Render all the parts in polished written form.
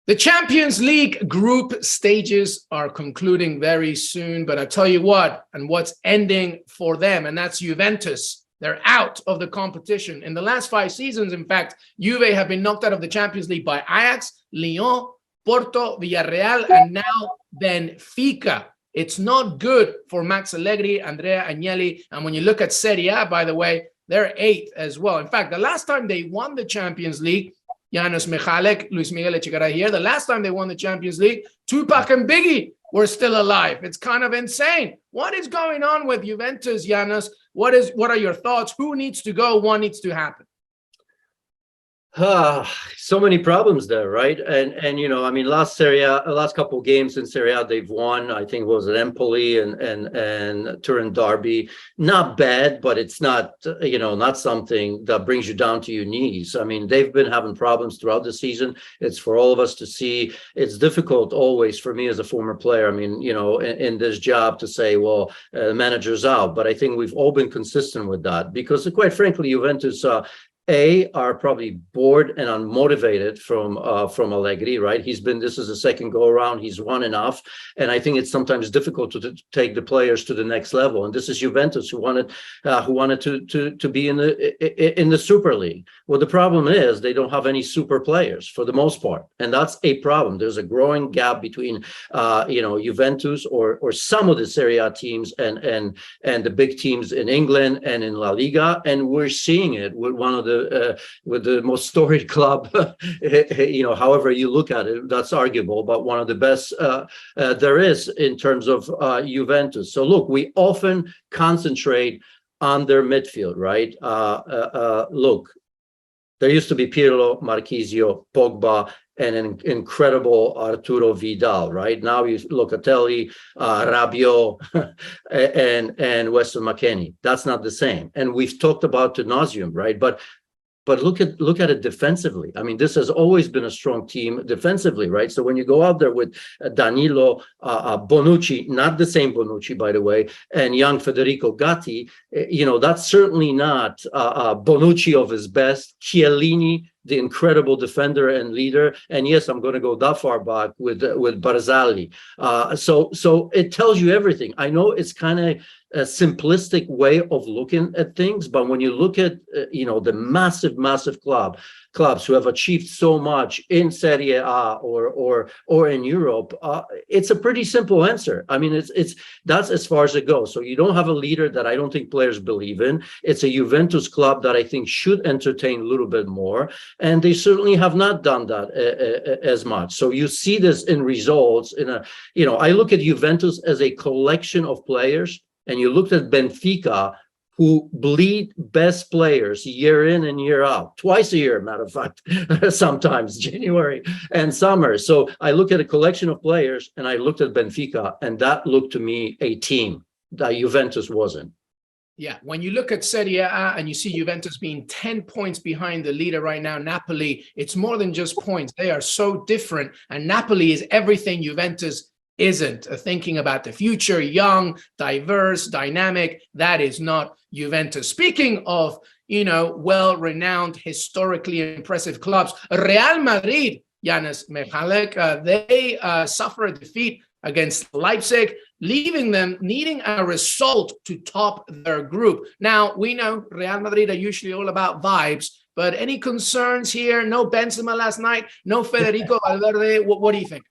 The Champions League group stages are concluding very soon, but I tell you what, and what's ending for them, and that's Juventus. They're out of the competition. In the last 5 seasons, in fact, Juve have been knocked out of the Champions League by Ajax, Lyon, Porto, Villarreal, and now Benfica. It's not good for Max Allegri, Andrea Agnelli, and when you look at Serie A, by the way, they're 8th as well. In fact, the last time they won the Champions League, Janusz, Michallik, Luis Miguel Echegaray here. The last time they won the Champions League, Tupac and Biggie were still alive. It's kind of insane. What is going on with Juventus, Janusz? What are your thoughts? Who needs to go? What needs to happen? So many problems there, right? And you know, I mean, last couple of games in Serie A they've won. I think it was at Empoli and Turin Derby. Not bad, but it's not not something that brings you down to your knees. I mean, they've been having problems throughout the season. It's for all of us to see. It's difficult always for me as a former player. I mean, in this job to say, well, the manager's out, but I think we've all been consistent with that because, quite frankly, Juventus are probably bored and unmotivated from Allegri, right? This is the second go around. He's won enough, and I think it's sometimes difficult to take the players to the next level. And this is Juventus who wanted to be in the Super League. Well, the problem is they don't have any super players for the most part, and that's a problem. There's a growing gap between Juventus or some of the Serie A teams and the big teams in England and in La Liga, and we're seeing it with one of the with the most storied club, however you look at it, that's arguable, but one of the best there is in terms of Juventus. So look, we often concentrate on their midfield, right? Look, there used to be Pirlo, Marchisio, Pogba, and an incredible Arturo Vidal, right? Now you look at Locatelli, Rabiot, and Weston McKennie. That's not the same. And we've talked about ad nauseum, right? But look at it defensively. I mean, this has always been a strong team defensively, right? So when you go out there with Danilo, Bonucci, not the same Bonucci, by the way, and young Federico Gatti, that's certainly not Bonucci of his best. Chiellini, the incredible defender and leader, and yes, I'm going to go that far back with Barzagli. So it tells you everything. I know it's kind of a simplistic way of looking at things, but when you look at the massive clubs who have achieved so much in Serie A or in Europe, it's a pretty simple answer. I mean, that's as far as it goes. So you don't have a leader that I don't think players believe in. It's a Juventus club that I think should entertain a little bit more, and they certainly have not done that as much. So you see this in results. I look at Juventus as a collection of players, and you looked at Benfica, who bleed best players year in and year out, twice a year, matter of fact, sometimes January and summer. So I look at a collection of players, and I looked at Benfica, and that looked to me a team that Juventus wasn't. Yeah, when you look at Serie A and you see Juventus being 10 points behind the leader right now, Napoli, it's more than just points. They are so different, and Napoli is everything Juventus isn't. Thinking about the future, young, diverse, dynamic. That is not Juventus. Speaking of, well-renowned, historically impressive clubs, Real Madrid, Janusz, Michallik, they suffer a defeat against Leipzig, leaving them needing a result to top their group. Now, we know Real Madrid are usually all about vibes, but any concerns here? No Benzema last night, no Federico Valverde. What do you think?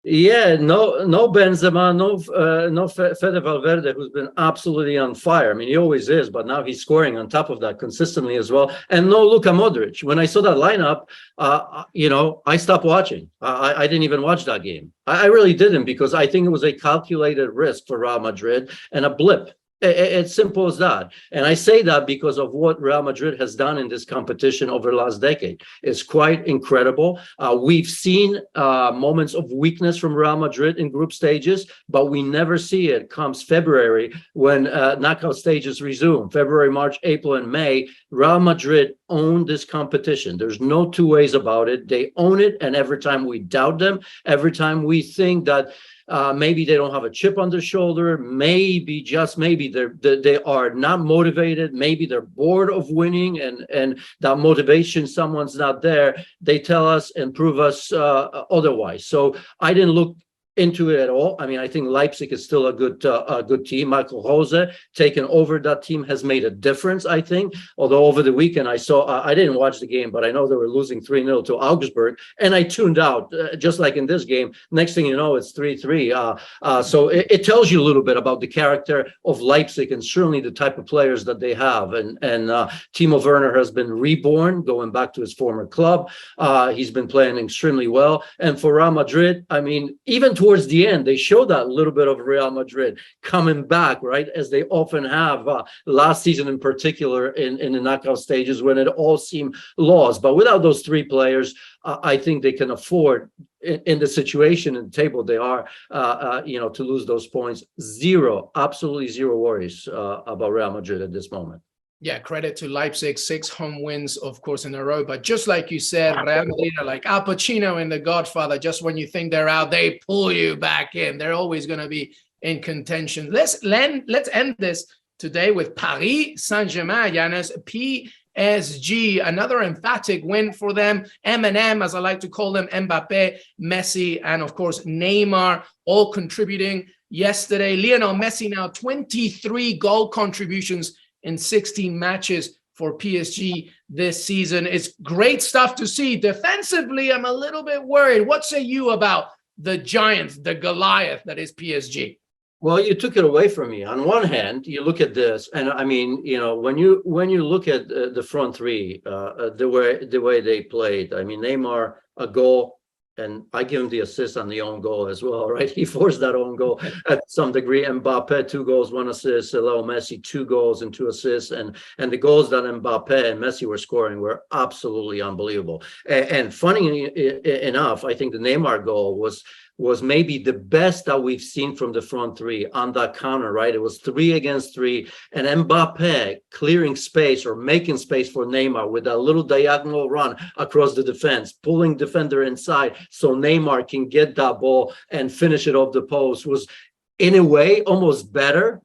Yeah, no Benzema, no Fede Valverde, who's been absolutely on fire. I mean, he always is, but now he's scoring on top of that consistently as well. And no Luka Modric. When I saw that lineup, I stopped watching. I didn't even watch that game. I really didn't, because I think it was a calculated risk for Real Madrid and a blip. It's simple as that. And I say that because of what Real Madrid has done in this competition over the last decade. It's quite incredible. We've seen moments of weakness from Real Madrid in group stages, but we never see it comes February when knockout stages resume. February, March, April, and May, Real Madrid own this competition. There's no two ways about it. They own it, and every time we doubt them, every time we think that Maybe they don't have a chip on their shoulder. Maybe, just maybe, they are not motivated. Maybe they're bored of winning, and that motivation, someone's not there. They tell us and prove us otherwise. So I didn't look into it at all. I mean, I think Leipzig is still a good team. Michael Rose taking over that team has made a difference, I think. Although over the weekend I saw, I didn't watch the game, but I know they were losing 3-0 to Augsburg, and I tuned out, just like in this game. Next thing you know, it's 3-3. So it tells you a little bit about the character of Leipzig and certainly the type of players that they have. And Timo Werner has been reborn, going back to his former club. He's been playing extremely well. And for Real Madrid, I mean, even towards the end, they showed that little bit of Real Madrid coming back, right, as they often have last season in particular in the knockout stages when it all seemed lost. But without those three players, I think they can afford, in the situation and table they are, to lose those points. Absolutely zero worries about Real Madrid at this moment. Yeah, credit to Leipzig, 6 home wins, of course, in a row. But just like you said, Real Madrid are like Al Pacino in The Godfather. Just when you think they're out, they pull you back in. They're always going to be in contention. Let's end this today with Paris Saint-Germain, Janusz. PSG, another emphatic win for them. M&M, as I like to call them, Mbappe, Messi, and of course, Neymar, all contributing yesterday. Lionel Messi now 23 goal contributions in 16 matches for PSG this season. It's great stuff to see. Defensively, I'm a little bit worried. What say you about the giant, the Goliath that is PSG? Well, you took it away from me. On one hand, you look at this, and I mean, when you look at the front three, the way they played, I mean, Neymar, a goal, and I give him the assist on the own goal as well, right? He forced that own goal at some degree. Mbappe, 2 goals, 1 assist. Leo Messi, 2 goals and 2 assists. And the goals that Mbappe and Messi were scoring were absolutely unbelievable. And funny enough, I think the Neymar goal was maybe the best that we've seen from the front three on that counter, right? It was 3 against 3, and Mbappe clearing space or making space for Neymar with a little diagonal run across the defense, pulling defender inside so Neymar can get that ball and finish it off the post, was in a way almost better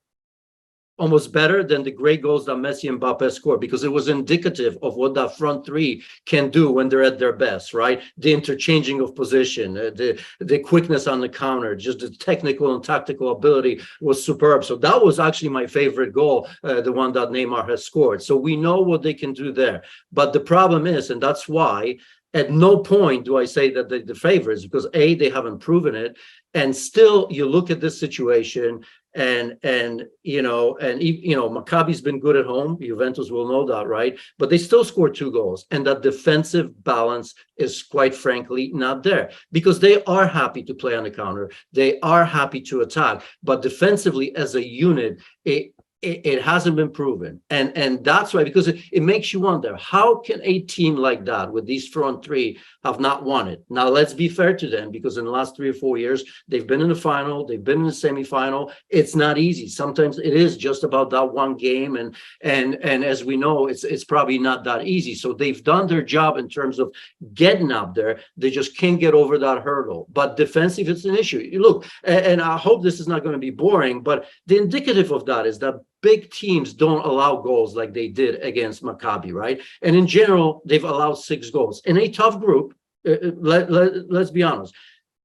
than the great goals that Messi and Mbappe scored, because it was indicative of what that front three can do when they're at their best, right? The interchanging of position, the quickness on the counter, just the technical and tactical ability was superb. So that was actually my favorite goal, the one that Neymar has scored. So we know what they can do there. But the problem is, and that's why at no point do I say that they're the favorites, because A, they haven't proven it, and still you look at this situation and Maccabi's been good at home. Juventus will know that, right? But they still scored 2 goals, and that defensive balance is quite frankly not there, because they are happy to play on the counter. They are happy to attack, but defensively as a unit, it hasn't been proven. And that's why, because it makes you wonder, how can a team like that with these front three have not won it? Now, let's be fair to them, because in the last 3 or 4 years, they've been in the final, they've been in the semifinal. It's not easy. Sometimes it is just about that one game. And as we know, it's probably not that easy. So they've done their job in terms of getting up there. They just can't get over that hurdle. But defensive, it's an issue. Look, and I hope this is not going to be boring, but the indicative of that is that big teams don't allow goals like they did against Maccabi, right? And in general, they've allowed 6 goals. In a tough group, let's be honest,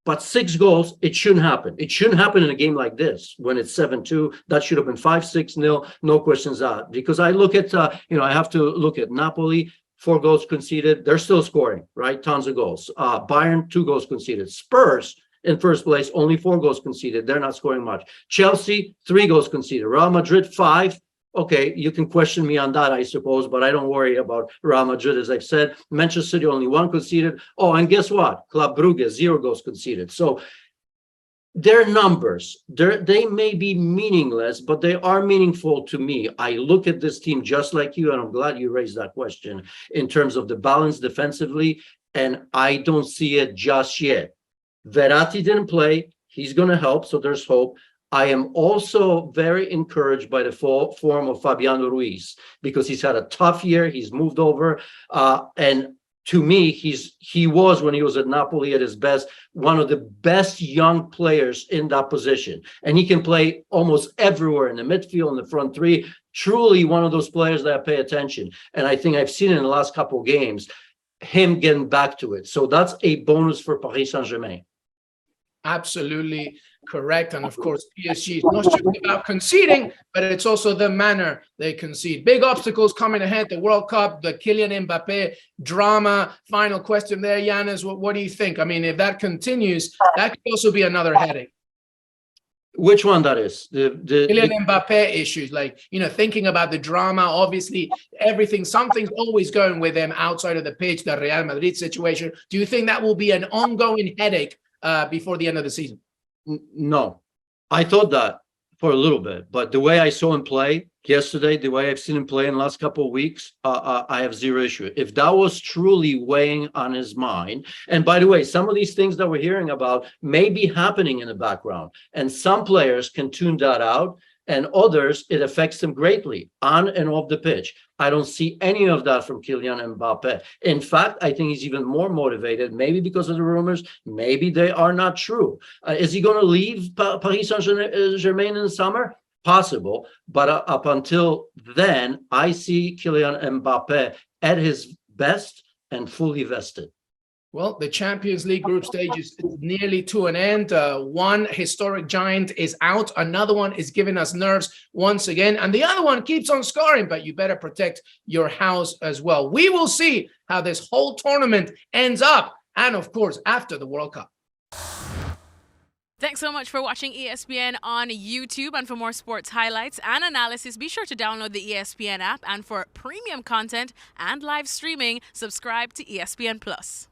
but 6 goals, it shouldn't happen. It shouldn't happen in a game like this when it's 7-2. That should have been 5-6-0, no questions asked. Because I look at, I have to look at Napoli, 4 goals conceded. They're still scoring, right? Tons of goals. Bayern, 2 goals conceded. Spurs, in first place, only 4 goals conceded. They're not scoring much. Chelsea, 3 goals conceded. Real Madrid, 5. Okay, you can question me on that, I suppose, but I don't worry about Real Madrid, as I've said. Manchester City, only 1 conceded. Oh, and guess what? Club Brugge, 0 goals conceded. So their numbers, they may be meaningless, but they are meaningful to me. I look at this team just like you, and I'm glad you raised that question in terms of the balance defensively, and I don't see it just yet. Verratti didn't play. He's going to help, so there's hope. I am also very encouraged by the form of Fabiano Ruiz, because he's had a tough year. He's moved over, and to me, he was, when he was at Napoli at his best, one of the best young players in that position. And he can play almost everywhere in the midfield, in the front three. Truly one of those players that I pay attention. And I think I've seen in the last couple of games, him getting back to it. So that's a bonus for Paris Saint-Germain. Absolutely correct. And of course, PSG is not just about conceding, but it's also the manner they concede. Big obstacles coming ahead, the World Cup, the Kylian Mbappe drama. Final question there, Janusz. What do you think? I mean, if that continues, that could also be another headache. Which one that is? Kylian Mbappe issues, like, thinking about the drama, obviously something's always going with him outside of the pitch, the Real Madrid situation. Do you think that will be an ongoing headache before the end of the season? No, I thought that for a little bit, but the way I saw him play yesterday, the way I've seen him play in the last couple of weeks, I have zero issue. If that was truly weighing on his mind, and by the way, some of these things that we're hearing about may be happening in the background, and some players can tune that out, and others, it affects them greatly on and off the pitch. I don't see any of that from Kylian Mbappe. In fact, I think he's even more motivated, maybe because of the rumors, maybe they are not true. Is he going to leave Paris Saint-Germain in the summer? Possible, but up until then, I see Kylian Mbappe at his best and fully vested. Well, the Champions League group stage is nearly to an end. One historic giant is out. Another one is giving us nerves once again. And the other one keeps on scoring, but you better protect your house as well. We will see how this whole tournament ends up. And of course, after the World Cup. Thanks so much for watching ESPN on YouTube. And for more sports highlights and analysis, be sure to download the ESPN app. And for premium content and live streaming, subscribe to ESPN Plus.